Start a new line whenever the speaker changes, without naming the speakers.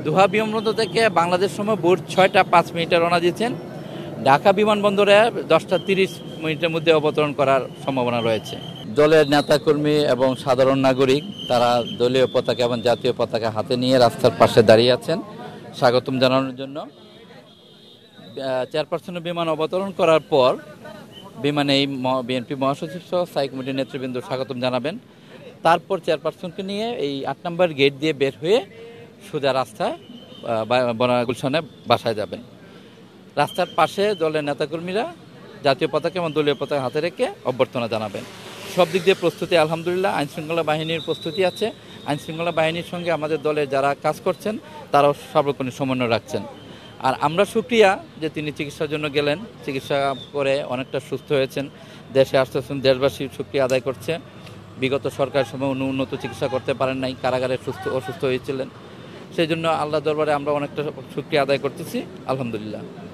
দোহা বিমানবন্দর থেকে বাংলাদেশ সময় ভোর 6টা 5 মিনিটে রওনা দিয়েছেন। ঢাকা বিমানবন্দরে 10টা 30 মিনিটের মধ্যে অবতরণ করার সম্ভাবনা রয়েছে। দলের নেতাকর্মী এবং সাধারণ নাগরিক তারা দলীয় পতাকা এবং জাতীয় পতাকা হাতে নিয়ে রাস্তার পাশে দাঁড়িয়ে আছেন স্বাগতম জানানোর জন্য। চেয়ারপারসনের বিমান অবতরণ করার পর বিমানে এই বিএনপি মহাসচিব সহ স্থায়ী কমিটির নেতৃবৃন্দ স্বাগতম জানাবেন। তারপর চেয়ারপারসনকে নিয়ে এই 8 নম্বর গেট দিয়ে বের হয়ে সোজা রাস্তায় গুলশানে বাসায় যাবেন। রাস্তার পাশে দলের নেতাকর্মীরা জাতীয় পতাকা এবং দলীয় পতাকা হাতে রেখে অভ্যর্থনা জানাবেন। সব দিক দিয়ে প্রস্তুতি আলহামদুলিল্লাহ। আইনশৃঙ্খলা বাহিনীর প্রস্তুতি আছে। আইনশৃঙ্খলা বাহিনীর সঙ্গে আমাদের দলে যারা কাজ করছেন তারাও সর্বক্ষণিক সমন্বয় রাখছেন। আর আমরা সুক্রিয়া যে তিনি চিকিৎসার জন্য গেলেন, চিকিৎসা করে অনেকটা সুস্থ হয়েছেন, দেশে আসতেছেন। দেশবাসী সুক্রিয়া আদায় করছে। বিগত সরকারের সময় উন্নত চিকিৎসা করতে পারেন নাই, কারাগারে অসুস্থ হয়েছিলেন। সেই জন্য আল্লাহ দরবারে আমরা অনেকটা সুক্রিয়া আদায় করতেছি আলহামদুলিল্লাহ।